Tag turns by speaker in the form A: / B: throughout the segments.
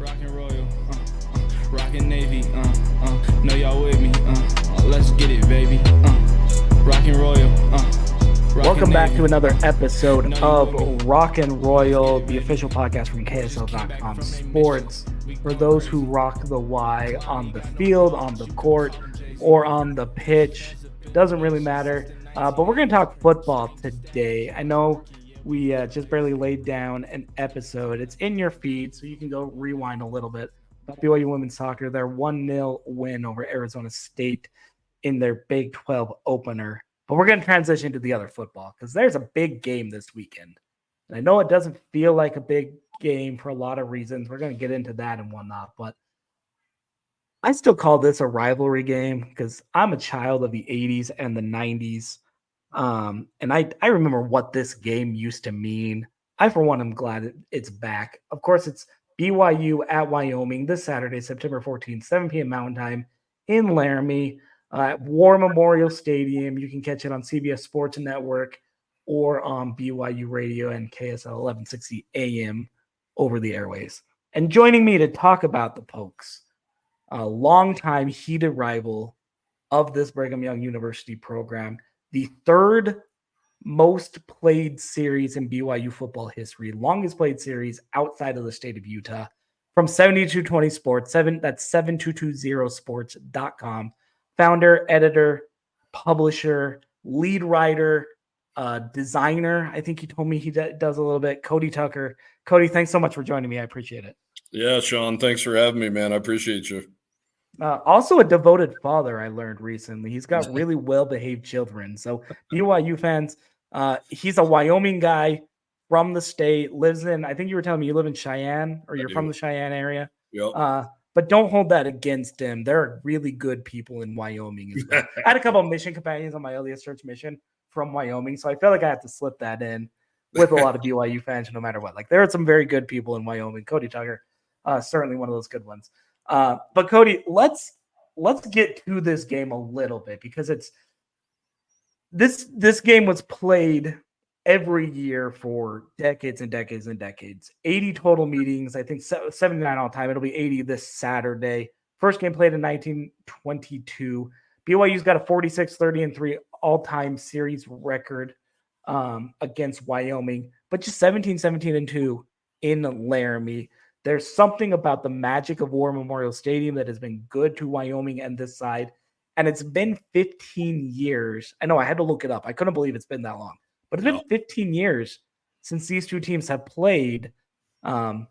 A: Rockin' Royal, rockin' Navy, know y'all with me, let's get it, baby, Rockin' Royal,
B: Welcome back to another episode of Rockin' Royal, the official podcast from KSL.com Sports. For those who rock the Y on the field, on the court, or on the pitch, doesn't really matter. But we're going to talk football today. I know we just barely laid down an episode. It's in your feed, so you can go rewind a little bit. About BYU women's soccer, their 1-0 win over Arizona State in their Big 12 opener. But we're going to transition to the other football because there's a big game this weekend. And I know it doesn't feel like a big game for a lot of reasons. We're going to get into that and whatnot. But I still call this a rivalry game because I'm a child of the 80s and the 90s. And I remember what this game used to mean. I, for one, am glad it's back. Of course, it's BYU at Wyoming this Saturday, September 14th, 7 p.m. Mountain Time in Laramie at War Memorial Stadium. You can catch it on CBS Sports Network or on BYU Radio and KSL 1160 AM over the airways. And joining me to talk about the Pokes, a longtime heated rival of this Brigham Young University program, the third most played series in BYU football history, longest played series outside of the state of Utah, from 7220 Sports, that's 7220sports.com. Founder, editor, publisher, lead writer, designer. I think he told me he does a little bit. Cody Tucker. Cody, thanks so much for joining me. I appreciate it.
C: Yeah, Sean, thanks for having me, man. I appreciate you.
B: Also a devoted father, I learned recently. He's got really well-behaved children. So BYU fans, he's a Wyoming guy from the state, lives in, I think you were telling me you live in Cheyenne or you're from the Cheyenne area.
C: Yep.
B: But don't hold that against him. There are really good people in Wyoming as well. I had a couple of mission companions on my earliest church mission from Wyoming, so I feel like I have to slip that in with a lot of BYU fans no matter what. Like, there are some very good people in Wyoming. Cody Tucker, certainly one of those good ones. But Cody, let's get to this game a little bit because it's this game was played every year for decades and decades and decades. 80 total meetings, I think 79 all time. It'll be 80 this Saturday. First game played in 1922. BYU's got a 46-30-3 all-time series record against Wyoming, but just 17-17-2 in Laramie. There's something about the magic of War Memorial Stadium that has been good to Wyoming and this side. And it's been 15 years. I know I had to look it up. I couldn't believe it's been that long. But it's been 15 years since these two teams have played just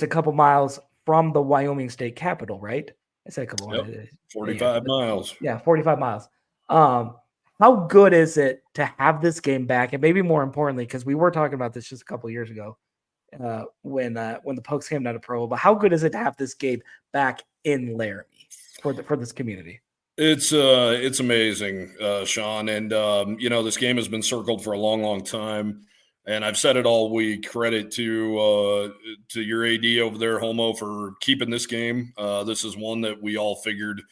B: a couple miles from the Wyoming state capital, right? I said a couple miles.
C: 45 miles.
B: Yeah, 45 miles. How good is it to have this game back? And maybe more importantly, because we were talking about this just a couple of years ago when the Pokes came down to Provo, but how good is it to have this game back in Laramie for this community?
C: It's amazing, Sean. And, this game has been circled for a long, long time. And I've said it all week. Credit to your AD over there, Homo, for keeping this game. This is one that we all figured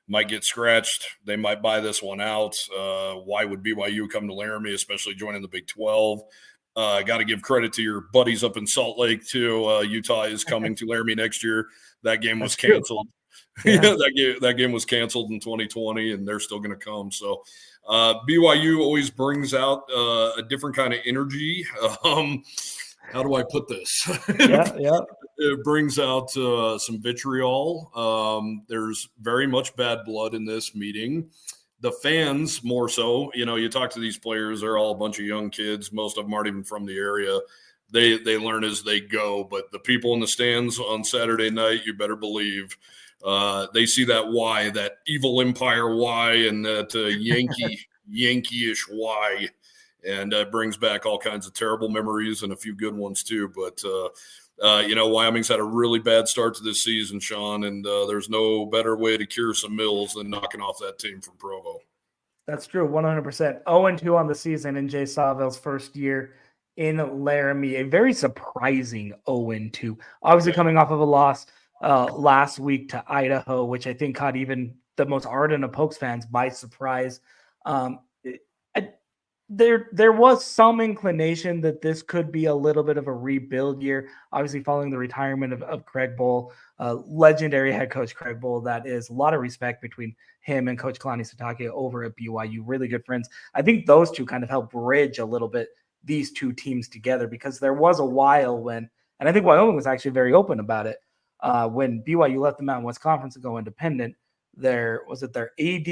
C: might get scratched. They might buy this one out. Why would BYU come to Laramie, especially joining the Big 12? Got to give credit to your buddies up in Salt Lake, too. Utah is coming to Laramie next year. That game was canceled. Yeah. that game was canceled in 2020, and they're still going to come. So BYU always brings out a different kind of energy. How do I put this?
B: Yeah.
C: It brings out some vitriol. There's very much bad blood in this meeting. The fans more so. You talk to these players, they're all a bunch of young kids. Most of them aren't even from the area. They learn as they go. But the people in the stands on Saturday night, you better believe – they see that Y, that evil empire Y, and that Yankee-ish Y, and brings back all kinds of terrible memories and a few good ones too. But Wyoming's had a really bad start to this season, Sean, and there's no better way to cure some mills than knocking off that team from Provo.
B: That's true, 100%. 0-2 on the season in Jay Sawville's first year in Laramie. A very surprising 0-2. Obviously coming off of a loss last week to Idaho, which I think caught even the most ardent of Pokes fans by surprise. there was some inclination that this could be a little bit of a rebuild year, obviously following the retirement of Craig Bohl, legendary head coach Craig Bohl. That is a lot of respect between him and Coach Kalani Sitake over at BYU, really good friends. I think those two kind of help bridge a little bit these two teams together, because there was a while when, and I think Wyoming was actually very open about it, when BYU left the Mountain West Conference to go independent. Their AD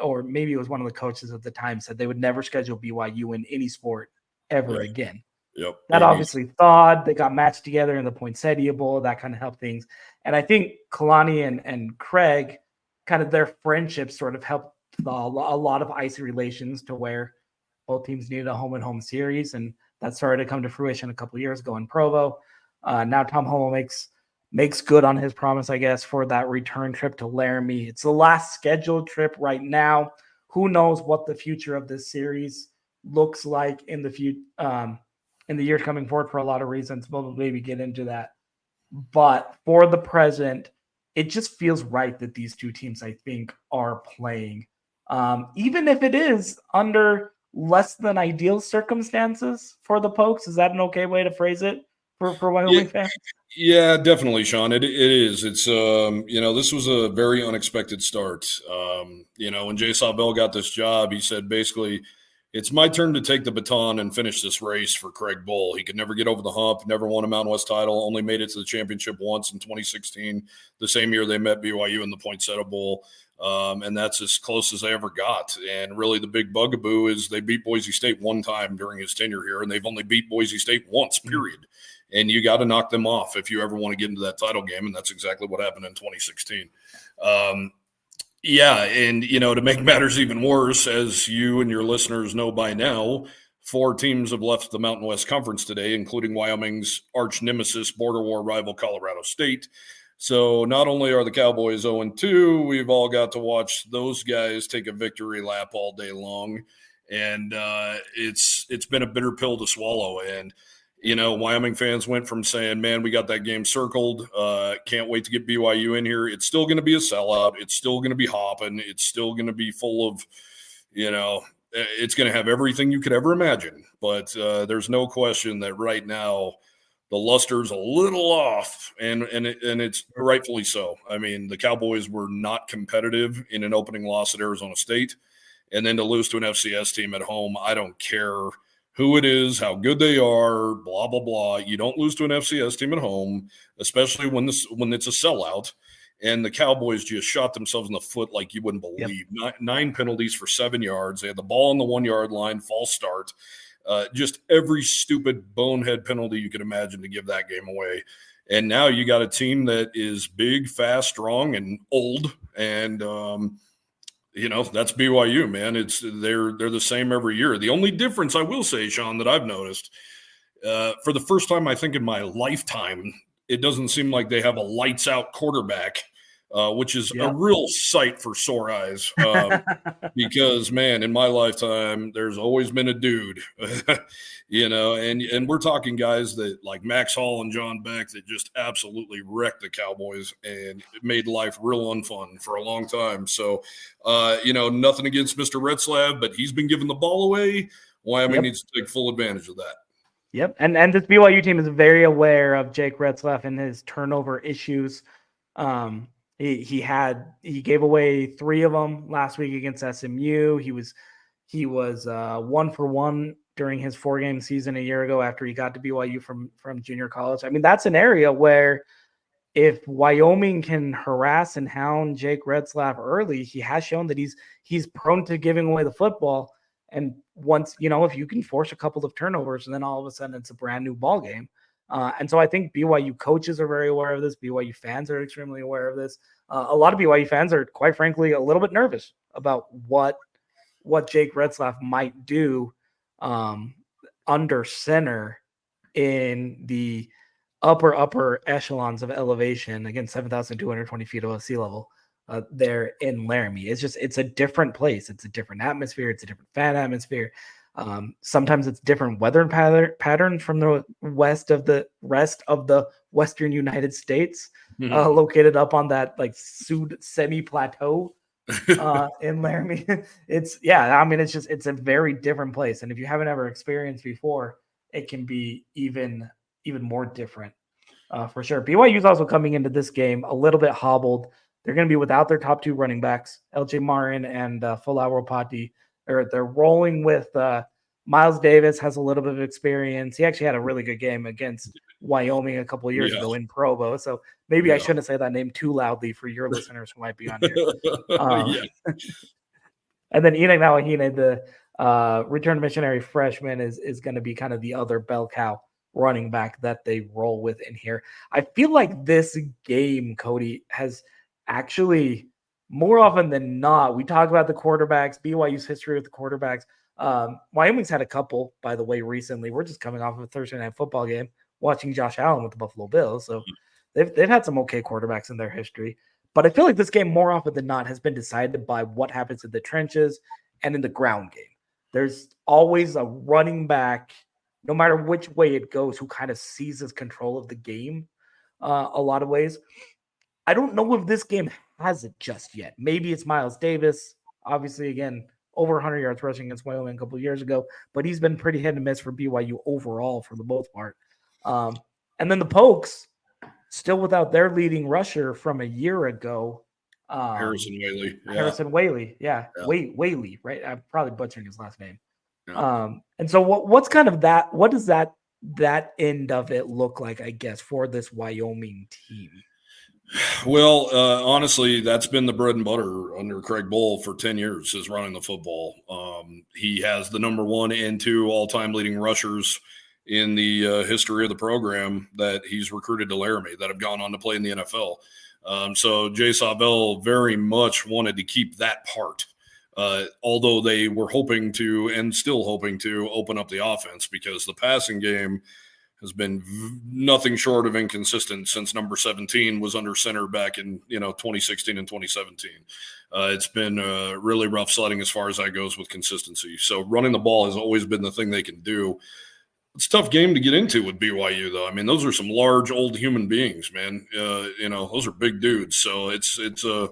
B: or maybe it was one of the coaches at the time, said they would never schedule BYU in any sport ever again.
C: Yep.
B: That obviously thawed. They got matched together in the Poinsettia Bowl. That kind of helped things. And I think Kalani and Craig, kind of their friendship sort of helped a lot of icy relations to where both teams needed a home-and-home series. And that started to come to fruition a couple of years ago in Provo. Now Tom Homo makes good on his promise, I guess, for that return trip to Laramie. It's the last scheduled trip right now. Who knows what the future of this series looks like in the years coming forward, for a lot of reasons. We'll maybe get into that. But for the present, it just feels right that these two teams, I think, are playing. Even if it is under less than ideal circumstances for the Pokes. Is that an okay way to phrase it for Wyoming fans?
C: Yeah, definitely, Sean. It is. It's this was a very unexpected start. When Jay Sawbell got this job, he said basically, it's my turn to take the baton and finish this race for Craig Bohl. He could never get over the hump, never won a Mountain West title, only made it to the championship once in 2016, the same year they met BYU in the Poinsettia Bowl. And that's as close as they ever got. And really the big bugaboo is they beat Boise State one time during his tenure here, and they've only beat Boise State once, period. And you got to knock them off if you ever want to get into that title game, and that's exactly what happened in 2016. To make matters even worse, as you and your listeners know by now, 4 teams have left the Mountain West Conference today, including Wyoming's arch nemesis, border war rival Colorado State. So not only are the Cowboys 0-2, we've all got to watch those guys take a victory lap all day long. And it's been a bitter pill to swallow. And Wyoming fans went from saying, man, we got that game circled. Can't wait to get BYU in here. It's still going to be a sellout. It's still going to be hopping. It's still going to be full of, it's going to have everything you could ever imagine. But there's no question that right now the luster's a little off, and it's rightfully so. I mean, the Cowboys were not competitive in an opening loss at Arizona State. And then to lose to an FCS team at home, I don't care who it is, how good they are, blah, blah, blah. You don't lose to an FCS team at home, especially when it's a sellout. And the Cowboys just shot themselves in the foot like you wouldn't believe. Yep. 9 penalties for 7 yards. They had the ball on the 1-yard line, false start. Just every stupid bonehead penalty you could imagine to give that game away. And now you got a team that is big, fast, strong, and old. And that's BYU, man. They're the same every year. The only difference I will say, Sean, that I've noticed for the first time, I think in my lifetime, it doesn't seem like they have a lights out quarterback, which is a real sight for sore eyes. Because man, in my lifetime, there's always been a dude, and we're talking guys that like Max Hall and John Beck that just absolutely wrecked the Cowboys and made life real unfun for a long time. So, nothing against Mr. Retzlaff, but he's been giving the ball away. Wyoming needs to take full advantage of that.
B: Yep. And this BYU team is very aware of Jake Retzlaff and his turnover issues. He gave away 3 of them last week against SMU. He was 1 for 1 during his 4-game season a year ago after he got to BYU from junior college. I mean, that's an area where if Wyoming can harass and hound Jake Retzlaff early, he has shown that he's prone to giving away the football. And once, if you can force a couple of turnovers, and then all of a sudden it's a brand new ball game. And so I think BYU coaches are very aware of this. BYU fans are extremely aware of this. A lot of BYU fans are, quite frankly, a little bit nervous about what Jake Retzlaff might do under center in the upper echelons of elevation, again, 7,220 feet above sea level there in Laramie. It's a different place. It's a different atmosphere. It's a different fan atmosphere. Sometimes it's different weather patterns from the rest of the Western United States, located up on that like semi-plateau in Laramie. It's a very different place. And if you haven't ever experienced before, it can be even more different for sure. BYU's also coming into this game a little bit hobbled. They're going to be without their top two running backs, LJ Marin and Folau Ropati. They're rolling with Miles Davis, has a little bit of experience. He actually had a really good game against Wyoming a couple of years ago in Provo. So maybe I shouldn't say that name too loudly for your listeners who might be on here. And then Enoch Nawahine, the return missionary freshman, is going to be kind of the other bell cow running back that they roll with in here. I feel like this game, Cody, has actually more often than not, we talk about the quarterbacks, BYU's history with the quarterbacks. Wyoming's had a couple, by the way, recently. We're just coming off of a Thursday night football game, watching Josh Allen with the Buffalo Bills. So they've had some okay quarterbacks in their history. But I feel like this game more often than not has been decided by what happens in the trenches and in the ground game. There's always a running back, no matter which way it goes, who kind of seizes control of the game a lot of ways. I don't know if this game has it just yet. Maybe it's Miles Davis. Obviously, again, over 100 yards rushing against Wyoming a couple of years ago, but he's been pretty hit and miss for BYU overall for the most part. And then the Pokes, still without their leading rusher from a year ago.
C: Harrison
B: Whaley. Whaley, right? I'm probably butchering his last name. Yeah. And so what's kind of that? What does that end of it look like, I guess, for this Wyoming team?
C: Well, honestly, that's been the bread and butter under Craig Bull for 10 years is running the football. He has the number 1 and 2 all-time leading rushers in the history of the program that he's recruited to Laramie that have gone on to play in the NFL. So Jay Savell very much wanted to keep that part, although they were hoping to and still hoping to open up the offense because the passing game has been nothing short of inconsistent since number 17 was under center back in 2016 and 2017. It's been really rough sledding as far as that goes with consistency. So running the ball has always been the thing they can do. It's a tough game to get into with BYU, though. I mean, those are some large, old human beings, man. Those are big dudes. So it's a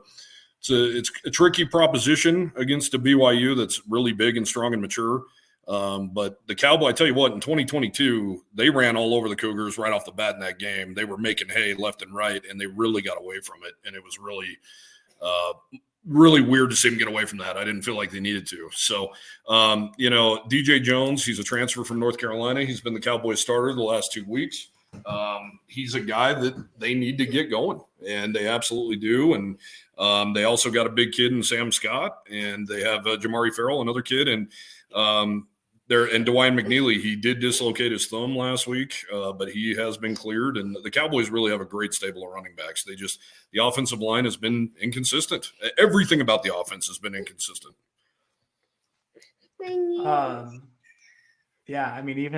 C: tricky proposition against a BYU that's really big and strong and mature. But the Cowboy, I tell you what, in 2022, they ran all over the Cougars right off the bat in that game. They were making hay left and right, and they really got away from it. And it was really, really weird to see them get away from that. I didn't feel like they needed to. So, DJ Jones, he's a transfer from North Carolina. He's been the Cowboys starter the last 2 weeks. He's a guy that they need to get going, and they absolutely do. And they also got a big kid in Sam Scott, and they have Jamari Farrell, another kid, and DeWine McNeely, he did dislocate his thumb last week, but he has been cleared. And the Cowboys really have a great stable of running backs. The offensive line has been inconsistent. Everything about the offense has been inconsistent.
B: Yeah, I mean, we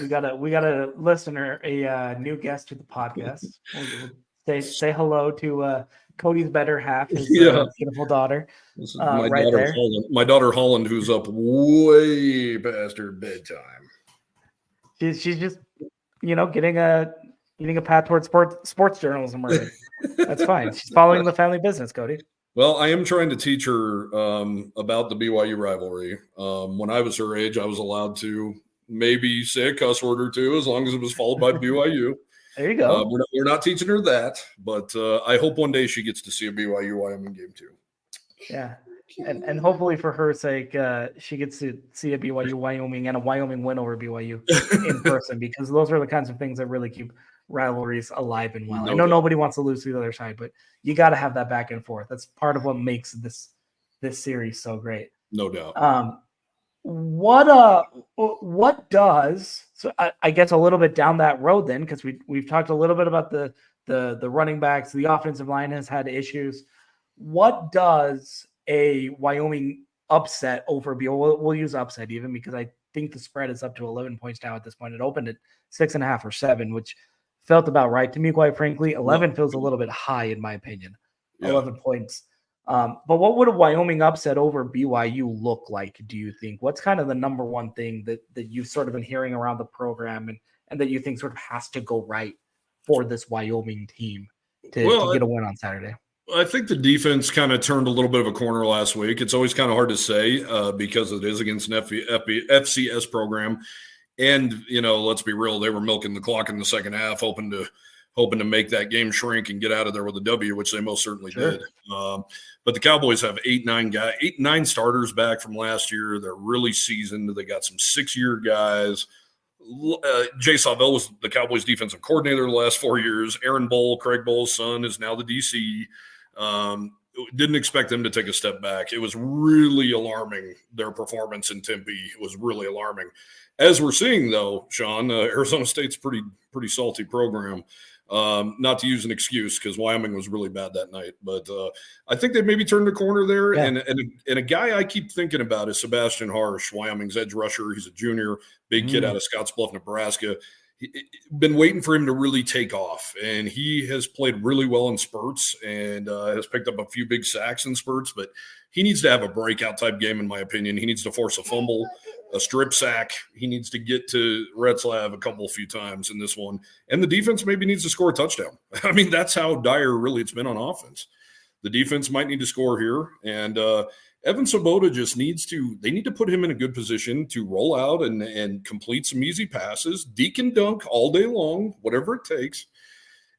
B: got a listener, a new guest to the podcast. We'll say hello to Cody's better half, his beautiful daughter.
C: This is my daughter there. Holland. My daughter Holland, who's up way past her bedtime.
B: She's just getting a path towards sports journalism. Right? That's fine. She's following the family business, Cody.
C: Well, I am trying to teach her about the BYU rivalry. When I was her age, I was allowed to maybe say a cuss word or two as long as it was followed by BYU.
B: There you go.
C: We're not teaching her that, but I hope one day she gets to see a BYU Wyoming game too.
B: Yeah, and hopefully for her sake, she gets to see a BYU Wyoming and a Wyoming win over BYU in person, because those are the kinds of things that really keep rivalries alive and well. I know nobody wants to lose to the other side, but you got to have that back and forth. That's part of what makes this series so great.
C: No doubt.
B: What does, so I guess a little bit down that road then, because we've talked a little bit about the running backs, the offensive line has had issues. What does a Wyoming upset over BYU? We'll use upset even, because I think the spread is up to 11 points now at this point. It opened at 6.5 or 7, which felt about right to me, quite frankly. 11 feels a little bit high in my opinion. 11 points. But what would a Wyoming upset over BYU look like, do you think? What's kind of the number one thing that you've sort of been hearing around the program and that you think sort of has to go right for this Wyoming team to get a win on Saturday?
C: I think the defense kind of turned a little bit of a corner last week. It's always kind of hard to say because it is against an FCS program. And, let's be real, they were milking the clock in the second half, hoping to make that game shrink and get out of there with a W, which they most certainly did. But the Cowboys have 9 starters back from last year. They're really seasoned. They got some 6-year guys. Jay Sawvell was the Cowboys defensive coordinator the last 4 years. Aaron Bull, Craig Bull's son, is now the DC. Didn't expect them to take a step back. It was really alarming. Their performance in Tempe was really alarming. As we're seeing, though, Sean, Arizona State's pretty salty program. Not to use an excuse because Wyoming was really bad that night, but I think they maybe turned the corner there. Yeah. And a guy I keep thinking about is Sebastian Harsh, Wyoming's edge rusher. He's a junior, big kid out of Scottsbluff, Nebraska. Been waiting for him to really take off, and he has played really well in spurts and has picked up a few big sacks in spurts, but he needs to have a breakout type game, in my opinion. He needs to force a fumble, a strip sack. He needs to get to Retzlaff a few times in this one, and the defense maybe needs to score a touchdown. I mean, that's how dire really it's been on offense. The defense might need to score here, and Evan Svoboda they need to put him in a good position to roll out and complete some easy passes, deke and dunk all day long, whatever it takes.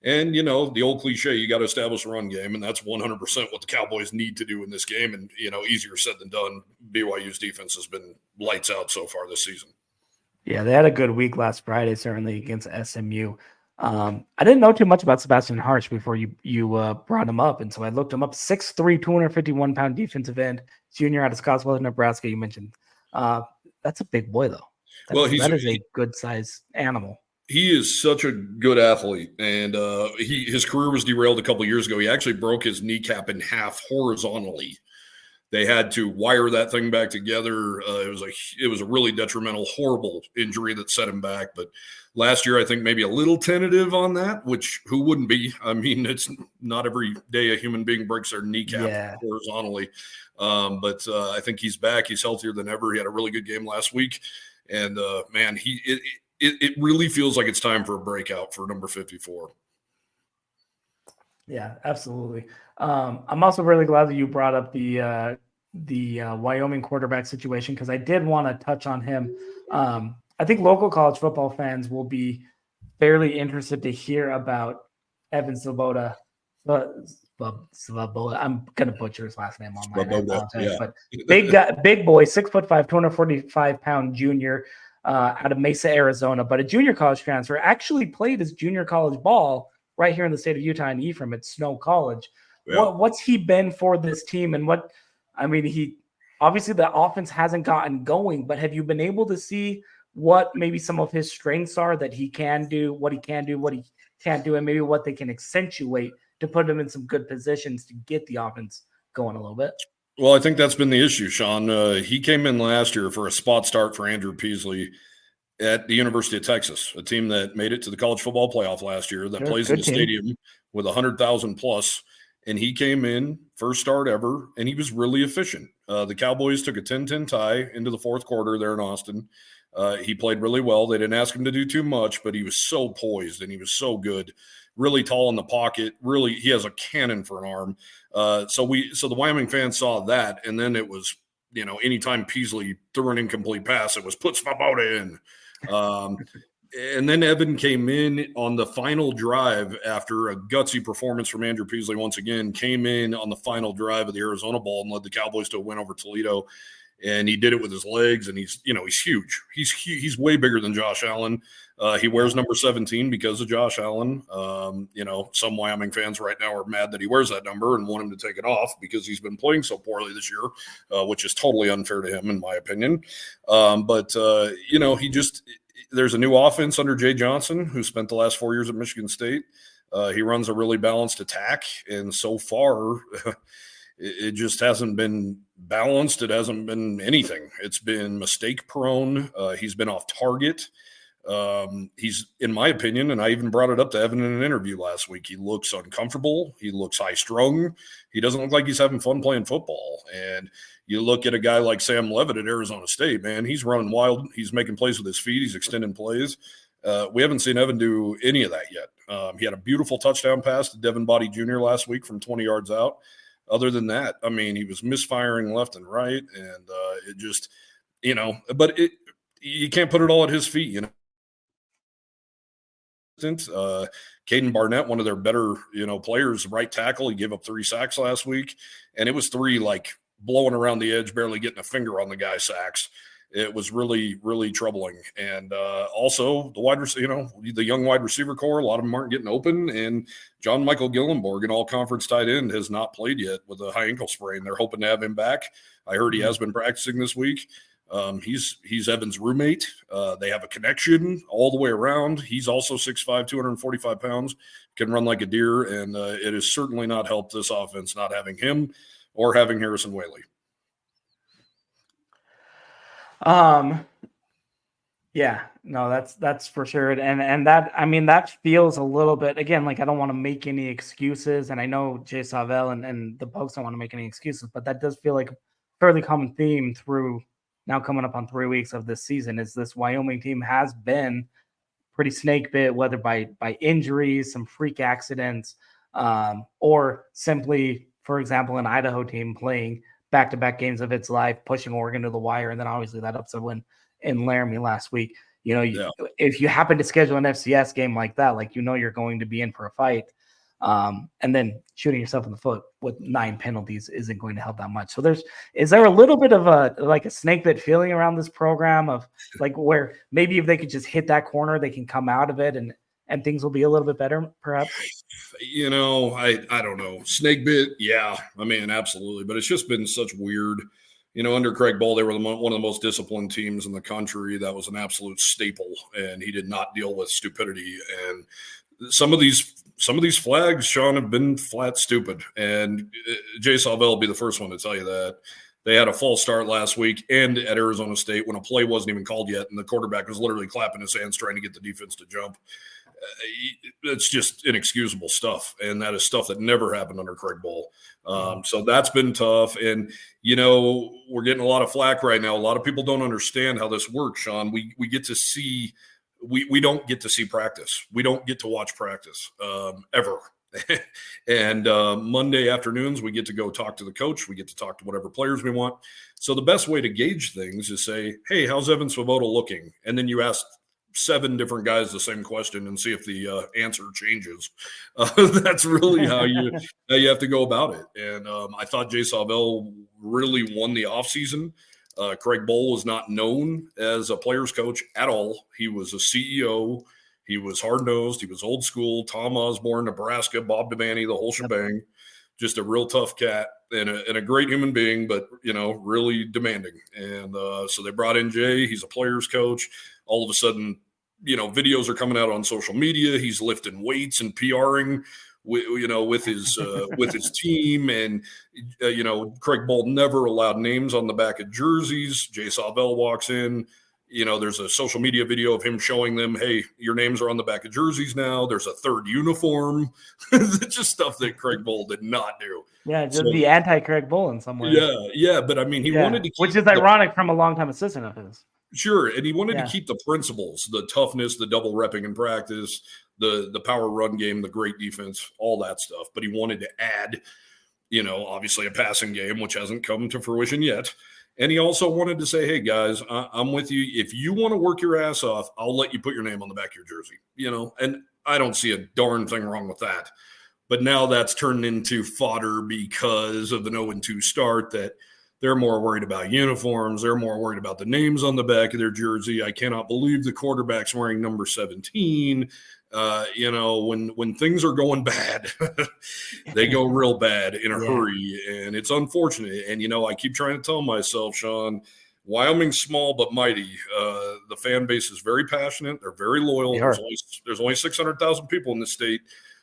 C: And, the old cliche, you got to establish a run game, and that's 100% what the Cowboys need to do in this game. And, easier said than done. BYU's defense has been lights out so far this season.
B: Yeah, they had a good week last Friday, certainly against SMU. I didn't know too much about Sebastian Harsh before you brought him up, and so I looked him up. 6'3", 251-pound defensive end, junior out of Scottsbluff, Nebraska. You mentioned that's a big boy, though. That is a good-sized animal.
C: He is such a good athlete, and his career was derailed a couple of years ago. He actually broke his kneecap in half horizontally. They had to wire that thing back together. It was a really detrimental, horrible injury that set him back. But last year, I think maybe a little tentative on that, which who wouldn't be? I mean, it's not every day a human being breaks their kneecap horizontally. But I think he's back. He's healthier than ever. He had a really good game last week. And, man, it really feels like it's time for a breakout for number 54.
B: Yeah, absolutely. I'm also really glad that you brought up the Wyoming quarterback situation because I did want to touch on him. I think local college football fans will be fairly interested to hear about Evan Svoboda. Svoboda. I'm gonna butcher his last name online. But big guy, big boy, 6'5", 245-pound junior out of Mesa, Arizona, but a junior college transfer. Actually played his junior college ball right here in the state of Utah and Ephraim at Snow College. Yeah. What's he been for this team? And he obviously the offense hasn't gotten going, but have you been able to see what maybe some of his strengths are that he can do, what he can do, what he can't do, and maybe what they can accentuate to put him in some good positions to get the offense going a little bit?
C: Well, I think that's been the issue, Sean. He came in last year for a spot start for Andrew Peasley at the University of Texas, a team that made it to the college football playoff last year that plays in the stadium with 100,000 plus. And he came in, first start ever, and he was really efficient. The Cowboys took a 10-10 tie into the fourth quarter there in Austin. He played really well. They didn't ask him to do too much, but he was so poised and he was so good, really tall in the pocket. Really, he has a cannon for an arm. So the Wyoming fans saw that, and then it was, anytime Peasley threw an incomplete pass, it was put Svoboda in. And then Evan came in on the final drive after a gutsy performance from Andrew Peasley once again, came in on the final drive of the Arizona Bowl and led the Cowboys to a win over Toledo. And he did it with his legs, and he's huge. He's way bigger than Josh Allen. He wears number 17 because of Josh Allen. Some Wyoming fans right now are mad that he wears that number and want him to take it off because he's been playing so poorly this year, which is totally unfair to him, in my opinion. There's a new offense under Jay Johnson, who spent the last 4 years at Michigan State. He runs a really balanced attack, and so far it just hasn't been balanced. It hasn't been anything. It's been mistake prone. He's been off target. He's, in my opinion, and I even brought it up to Evan in an interview last week, he looks uncomfortable. He looks high strung. He doesn't look like he's having fun playing football. And you look at a guy like Sam Levitt at Arizona State, man, he's running wild. He's making plays with his feet. He's extending plays. We haven't seen Evan do any of that yet. He had a beautiful touchdown pass to Devin Body Jr. last week from 20 yards out. Other than that, I mean, he was misfiring left and right, and it just, but you can't put it all at his feet, Caden Barnett, one of their better, players, right tackle. He gave up 3 sacks last week, and it was 3 like blowing around the edge, barely getting a finger on the guy's sacks. It was really, really troubling. And also the young wide receiver core, a lot of them aren't getting open. And John Michael Gillenborg, an all-conference tight end, has not played yet with a high ankle sprain. They're hoping to have him back. I heard he has been practicing this week. He's Evan's roommate. They have a connection all the way around. He's also 6'5", 245 pounds, can run like a deer. And it has certainly not helped this offense not having him or having Harrison Whaley.
B: Yeah, no, that's for sure. And that, I mean, that feels a little bit, again, like I don't want to make any excuses. And I know Jay Savell and the Pokes don't want to make any excuses, but that does feel like a fairly common theme through now coming up on 3 weeks of this season is this Wyoming team has been pretty snake bit, whether by injuries, some freak accidents, or simply, for example, an Idaho team playing back-to-back games of its life, pushing Oregon to the wire, and then obviously that upset win in Laramie last week. If you happen to schedule an FCS game like that, like you're going to be in for a fight, and then shooting yourself in the foot with 9 penalties isn't going to help that much. So is there a little bit of a snake bit feeling around this program of like where maybe if they could just hit that corner, they can come out of it and things will be a little bit better, perhaps?
C: I don't know. Snake bit, yeah. I mean, absolutely. But it's just been such weird. Under Craig Bohl, they were one of the most disciplined teams in the country. That was an absolute staple, and he did not deal with stupidity. And some of these flags, Sean, have been flat stupid. And Jay Savell will be the first one to tell you that. They had a false start last week and at Arizona State when a play wasn't even called yet, and the quarterback was literally clapping his hands trying to get the defense to jump. It's just inexcusable stuff, and that is stuff that never happened under Craig Bohl. So that's been tough, and we're getting a lot of flack right now. A lot of people don't understand how this works, Sean. We get to see we don't get to see practice. We don't get to watch practice ever. And Monday afternoons, we get to go talk to the coach. We get to talk to whatever players we want. So the best way to gauge things is say, hey, how's Evan Svoboda looking? And then you ask 7 different guys the same question and see if the answer changes. That's really how you have to go about it. And I thought Jay Savell really won the offseason. Craig Bohl was not known as a player's coach at all. He was a CEO. He was hard-nosed. He was old school. Tom Osborne, Nebraska, Bob Devaney, the whole shebang. Just a real tough cat and a great human being, but, really demanding. And so they brought in Jay. He's a player's coach. All of a sudden, videos are coming out on social media. He's lifting weights and PRing, with his team. And, Craig Bohl never allowed names on the back of jerseys. Jay Savell walks in. There's a social media video of him showing them, hey, your names are on the back of jerseys now. There's a 3rd uniform. It's just stuff that Craig Bohl did not do.
B: Yeah, just the anti-Craig Bohl in some way.
C: Yeah. But, I mean, he wanted to keep
B: which is ironic from a longtime assistant of his.
C: Sure, and he wanted to keep the principles, the toughness, the double repping in practice, the power run game, the great defense, all that stuff. But he wanted to add, obviously a passing game, which hasn't come to fruition yet. And he also wanted to say, hey, guys, I'm with you. If you want to work your ass off, I'll let you put your name on the back of your jersey, and I don't see a darn thing wrong with that. But now that's turned into fodder because of the 0-2 start that they're more worried about uniforms. They're more worried about the names on the back of their jersey. I cannot believe the quarterback's wearing number 17. When things are going bad, they go real bad in a hurry, and it's unfortunate. And, I keep trying to tell myself, Sean, Wyoming's small but mighty. The fan base is very passionate. They're very loyal. There's only 600,000 people in this state,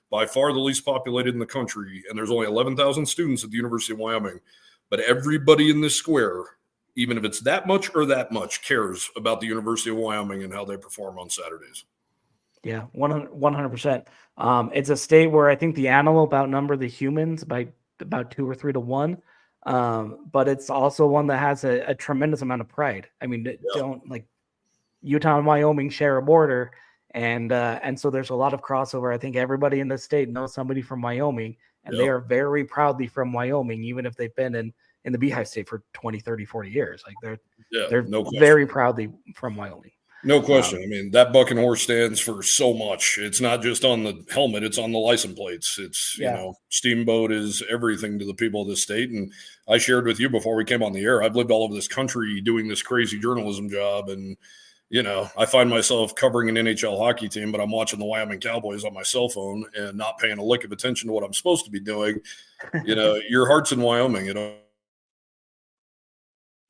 C: by far the least populated in the country, and there's only 11,000 students at the University of Wyoming. But everybody in this square, even if it's that much or that much, cares about the University of Wyoming and how they perform on Saturdays.
B: Yeah, 100%. It's a state where I think the animal outnumber the humans by about 2 or 3 to 1. But it's also one that has a tremendous amount of pride. I mean, don't like Utah and Wyoming share a border, And so there's a lot of crossover. I think everybody in the state knows somebody from Wyoming, and they are very proudly from Wyoming, even if they've been in the Beehive State for 20, 30, 40 years. Like they're
C: no question.
B: very proudly from Wyoming.
C: No question. I mean, that buck and horse stands for so much. It's not just on the helmet, it's on the license plates. It's, Steamboat is everything to the people of this state. And I shared with you before we came on the air, I've lived all over this country doing this crazy journalism job. And, I find myself covering an NHL hockey team, but I'm watching the Wyoming Cowboys on my cell phone and not paying a lick of attention to what I'm supposed to be doing. Your heart's in Wyoming,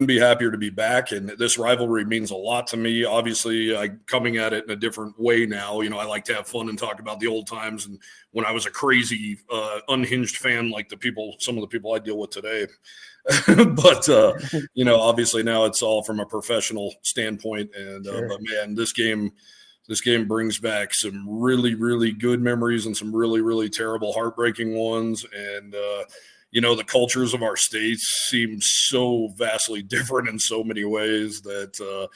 C: be happier to be back, and this rivalry means a lot to me. Obviously, I'm coming at it in a different way now. I like to have fun and talk about the old times and when I was a crazy unhinged fan like some of the people I deal with today. But obviously now it's all from a professional standpoint. And but man, this game brings back some really, really good memories and some really, really terrible, heartbreaking ones. And the cultures of our states seem so vastly different in so many ways that,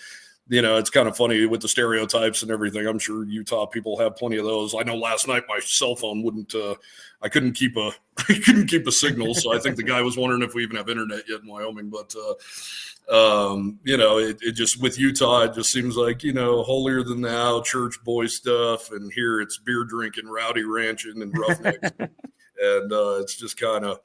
C: it's kind of funny with the stereotypes and everything. I'm sure Utah people have plenty of those. I know last night my cell phone I couldn't keep a signal. So I think the guy was wondering if we even have internet yet in Wyoming. But, it just, with Utah, it just seems like, holier than thou church boy stuff. And here it's beer drinking, rowdy ranching and roughnecks. And it's just kind of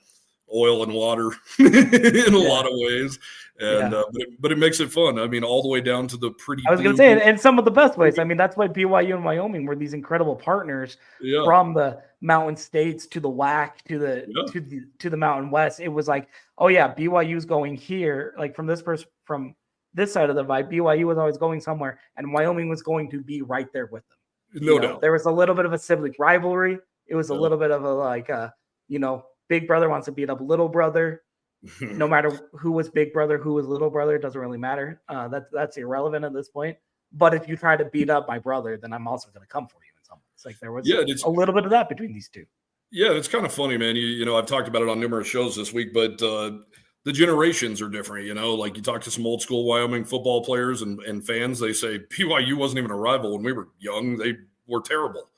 C: oil and water in a lot of ways. And but it makes it fun. I mean, all the way down to the pretty.
B: I was going to say, and some of the best ways. I mean, that's why BYU and Wyoming were these incredible partners from the Mountain States to the WAC to the Mountain West. It was like, oh yeah, BYU's going here. Like from this side of the divide, BYU was always going somewhere, and Wyoming was going to be right there with them.
C: No doubt.
B: There was a little bit of a sibling rivalry. It was a little bit of a big brother wants to beat up little brother. No matter who was big brother, who was little brother, it doesn't really matter. That's irrelevant at this point. But if you try to beat up my brother, then I'm also going to come for you in some ways. Like there was a little bit of that between these two.
C: Yeah, it's kind of funny, man. I've talked about it on numerous shows this week, but the generations are different. Like you talk to some old school Wyoming football players and fans, they say BYU wasn't even a rival when we were young. They were terrible.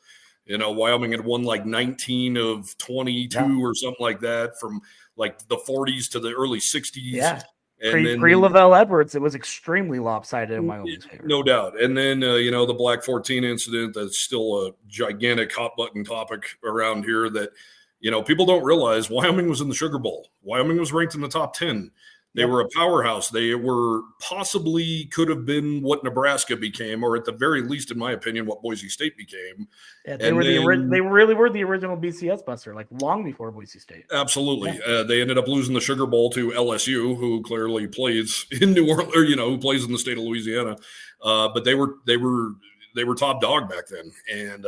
C: Wyoming had won like 19 of 22 or something like that from like the 40s to the early 60s.
B: Yeah. Pre-Lavelle Edwards, it was extremely lopsided in Wyoming's favor.
C: No doubt. And then, the Black 14 incident, that's still a gigantic hot button topic around here that, people don't realize Wyoming was in the Sugar Bowl. Wyoming was ranked in the top 10. They were a powerhouse. They were possibly could have been what Nebraska became, or at the very least, in my opinion, what Boise State became.
B: Yeah, they really were the original BCS buster, like long before Boise State.
C: Absolutely. Yeah. They ended up losing the Sugar Bowl to LSU, who clearly plays in New Orleans, or, who plays in the state of Louisiana. But they were top dog back then. And,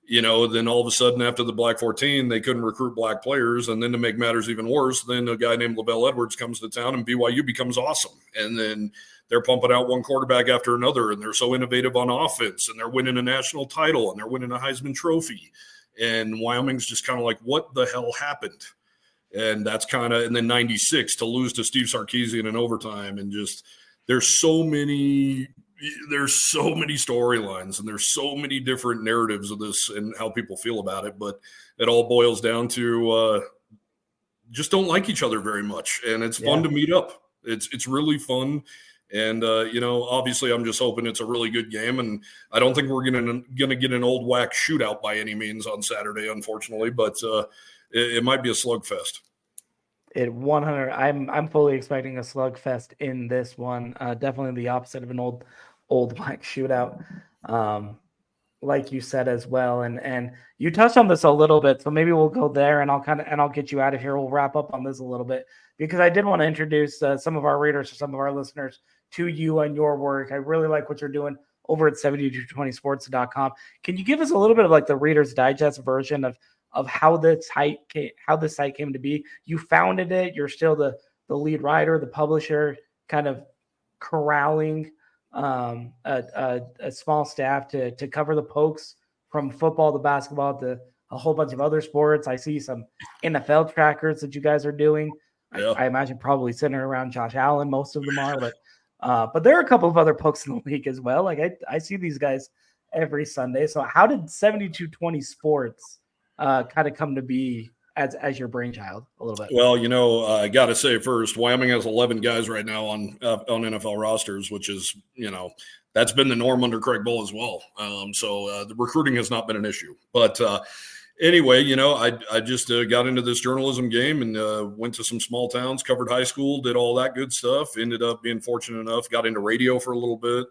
C: then all of a sudden after the Black 14, they couldn't recruit black players. And then to make matters even worse, then a guy named Lavelle Edwards comes to town and BYU becomes awesome. And then they're pumping out one quarterback after another, and they're so innovative on offense, and they're winning a national title, and they're winning a Heisman Trophy. And Wyoming's just kind of like, what the hell happened? And that's and then 96 to lose to Steve Sarkisian in overtime. And just, there's so many storylines and there's so many different narratives of this and how people feel about it, but it all boils down to just don't like each other very much. And it's fun to meet up. It's really fun. And, obviously I'm just hoping it's a really good game. And I don't think we're going to get an old whack shootout by any means on Saturday, unfortunately, but it might be a slugfest.
B: I'm fully expecting a slugfest in this one. Definitely the opposite of an old whack shootout. Like you said as well. And you touched on this a little bit, so maybe we'll go there and I'll get you out of here. We'll wrap up on this a little bit because I did want to introduce some of our readers or some of our listeners to you and your work. I really like what you're doing over at 7220sports.com. Can you give us a little bit of like the Reader's Digest version of how the site came to be? You founded it. You're still the lead writer, the publisher, kind of corralling a small staff to cover the Pokes from football to basketball to a whole bunch of other sports. I see some NFL trackers that you guys are doing. Yeah. I imagine probably centered around Josh Allen. Most of them are, but there are a couple of other Pokes in the league as well. Like I see these guys every Sunday. So how did 7220 Sports kind of come to be as your brainchild a little bit?
C: Well, I got to say first, Wyoming has 11 guys right now on NFL rosters, which is, that's been the norm under Craig Bull as well. So the recruiting has not been an issue. But anyway, I just got into this journalism game and went to some small towns, covered high school, did all that good stuff. Ended up being fortunate enough, got into radio for a little bit.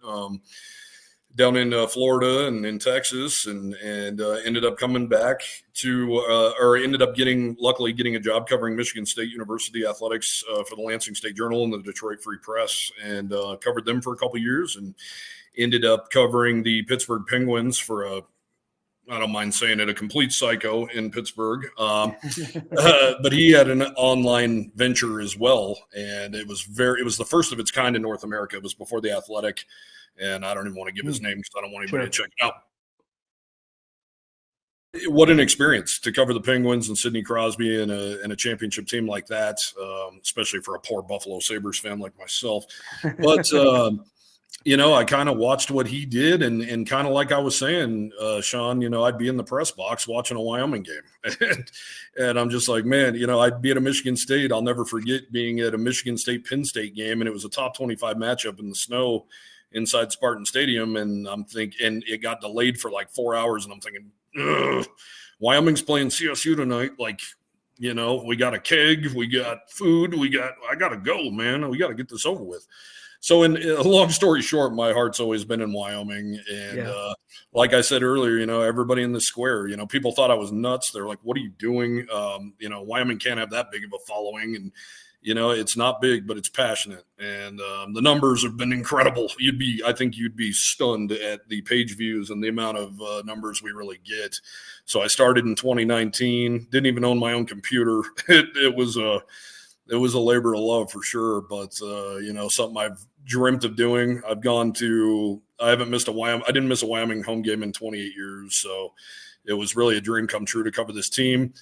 C: Down in Florida and in Texas, and ended up coming back ended up luckily getting a job covering Michigan State University athletics for the Lansing State Journal and the Detroit Free Press, and covered them for a couple years, and ended up covering the Pittsburgh Penguins for I don't mind saying it, a complete psycho in Pittsburgh. But he had an online venture as well, and it was the first of its kind in North America. It was before The Athletic. And I don't even want to give his name because I don't want anybody to check it out. What an experience to cover the Penguins and Sidney Crosby and a championship team like that, especially for a poor Buffalo Sabres fan like myself. But, I kind of watched what he did and kind of like I was saying, Sean, I'd be in the press box watching a Wyoming game. And I'm just like, man, I'd be at a Michigan State. I'll never forget being at a Michigan State-Penn State game, and it was a top 25 matchup in the snow inside Spartan Stadium, and I'm thinking, and it got delayed for like 4 hours, and I'm thinking, Wyoming's playing CSU tonight. Like, we got a keg, we got food, I got to go, man. We got to get this over with. So in a long story short, my heart's always been in Wyoming. And like I said earlier, everybody in the square, people thought I was nuts. They're like, what are you doing? Wyoming can't have that big of a following. And, it's not big, but it's passionate. And the numbers have been incredible. I think you'd be stunned at the page views and the amount of numbers we really get. So I started in 2019, didn't even own my own computer. It was a labor of love for sure, but something I've dreamt of doing. I didn't miss a Wyoming home game in 28 years. So it was really a dream come true to cover this team.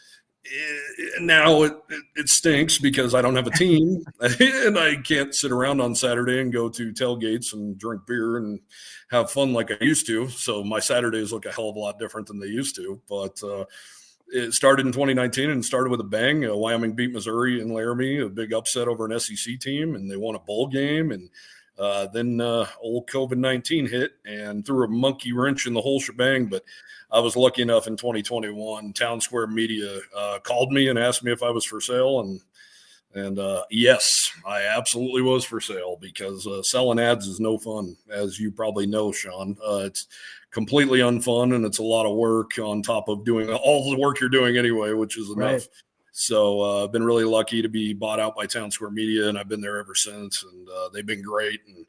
C: Now it stinks because I don't have a team and I can't sit around on Saturday and go to tailgates and drink beer and have fun like I used to. So my Saturdays look a hell of a lot different than they used to, but it started in 2019 and started with a bang. Wyoming beat Missouri in Laramie, a big upset over an SEC team, and they won a bowl game. And then old COVID-19 hit and threw a monkey wrench in the whole shebang. But I was lucky enough in 2021, Town Square Media called me and asked me if I was for sale. And yes, I absolutely was for sale because selling ads is no fun, as you probably know, Sean. It's completely unfun, and it's a lot of work on top of doing all the work you're doing anyway, which is enough. Right. So I've been really lucky to be bought out by Town Square Media, and I've been there ever since. And they've been great. And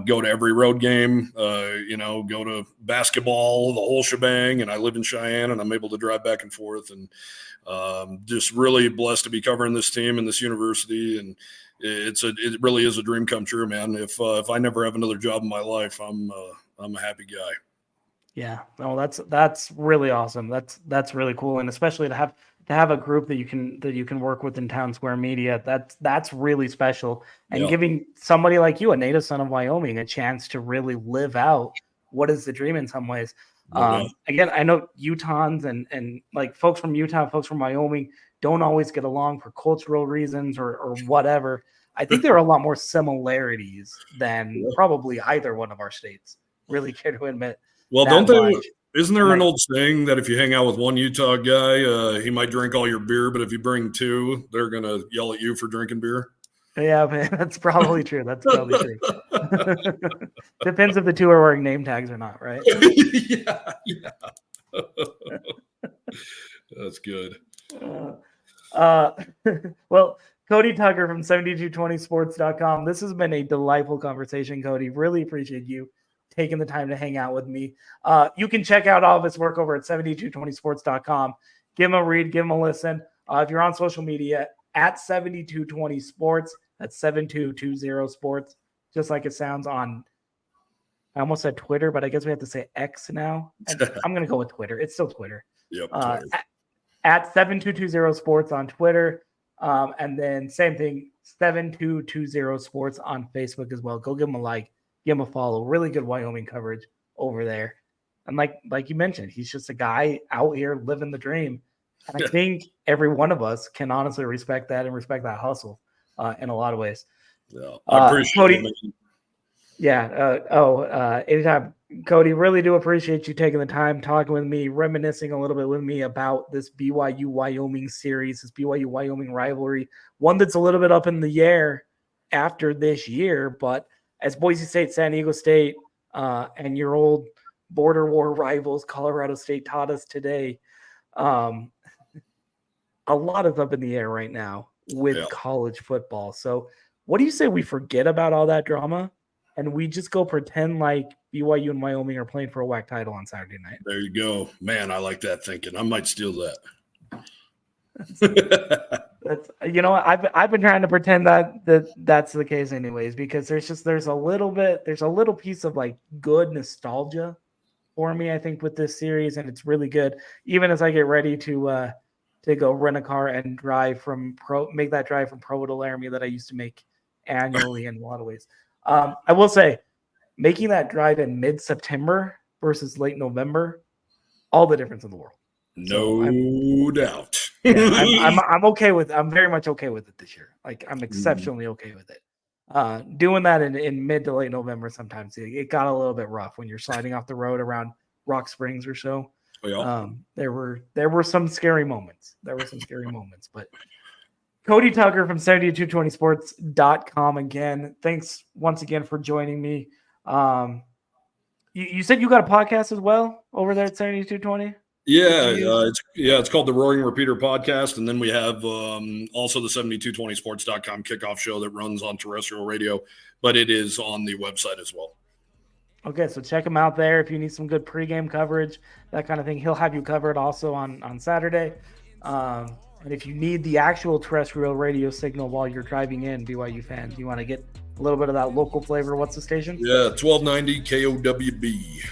C: go to every road game, go to basketball, the whole shebang. And I live in Cheyenne, and I'm able to drive back and forth. And just really blessed to be covering this team and this university. And it really is a dream come true, man. If I never have another job in my life, I'm a happy guy.
B: Yeah, no, that's really awesome. That's really cool, and especially to have a group that you can work with in Town Square Media. That's really special, and giving somebody like you, a native son of Wyoming, a chance to really live out what is the dream in some ways. Again, I know Utahns and like folks from Utah, folks from Wyoming don't always get along for cultural reasons or whatever. I think there are a lot more similarities than probably either one of our states really care to admit.
C: Well, isn't there an old saying that if you hang out with one Utah guy, he might drink all your beer, but if you bring two, they're going to yell at you for drinking beer?
B: Yeah, man, that's probably true. That's probably true. Depends if the two are wearing name tags or not, right?
C: Yeah. That's good.
B: Well, Cody Tucker from 7220sports.com. This has been a delightful conversation, Cody. Really appreciate you taking the time to hang out with me. You can check out all of his work over at 7220sports.com. Give him a read, give him a listen. If you're on social media, at 7220sports, that's 7220sports, just like it sounds on, I almost said Twitter, but I guess we have to say X now. I'm going to go with Twitter. It's still Twitter.
C: Yep.
B: At 7220sports on Twitter. And then same thing, 7220sports on Facebook as well. Go give them a like. Give them a follow. Really good Wyoming coverage over there. And like you mentioned, he's just a guy out here living the dream. And I think every one of us can honestly respect that and respect that hustle in a lot of ways.
C: Yeah, I appreciate
B: Cody,
C: it.
B: Yeah. Anytime. Cody, really do appreciate you taking the time, talking with me, reminiscing a little bit with me about this BYU Wyoming series, this BYU Wyoming rivalry, one that's a little bit up in the air after this year. But as Boise State, San Diego State, and your old border war rivals, Colorado State, taught us today, a lot is up in the air right now with college football. So what do you say we forget about all that drama and we just go pretend like BYU and Wyoming are playing for a WAC title on Saturday night?
C: There you go. Man, I like that thinking. I might steal that.
B: That's I've been trying to pretend that's the case anyways, because there's a little piece of like good nostalgia for me, I think, with this series, and it's really good. Even as I get ready to go rent a car and make that drive from Provo to Laramie that I used to make annually in a lot of ways. I will say, making that drive in mid-September versus late November, all the difference in the world.
C: No doubt.
B: I'm okay with. I'm very much okay with it this year. Like, I'm exceptionally okay with it. Doing that in mid to late November, sometimes it got a little bit rough when you're sliding off the road around Rock Springs or so.
C: Yeah.
B: There were some scary moments. But Cody Tucker from 7220sports.com again. Thanks once again for joining me. You said you got a podcast as well over there at 7220?
C: It's called the Roaring Repeater Podcast, and then we have also the 7220sports.com kickoff show that runs on terrestrial radio, but it is on the website as well.
B: Okay, so check him out there if you need some good pregame coverage, that kind of thing. He'll have you covered also on Saturday. And if you need the actual terrestrial radio signal while you're driving in, BYU fans, you want to get a little bit of that local flavor. What's the station?
C: Yeah, 1290 KOWB.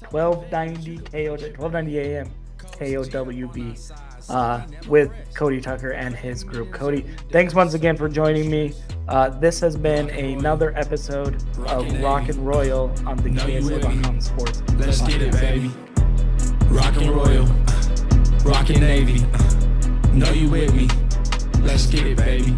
B: 1290 AM KOWB with Cody Tucker and his group. Cody, thanks once again for joining me. This has been another episode of Rock and Royal on the KSL.com Sports.
A: Let's get it, baby. Rock and Royal, Rock and Navy. Know you with me. Let's get it, baby.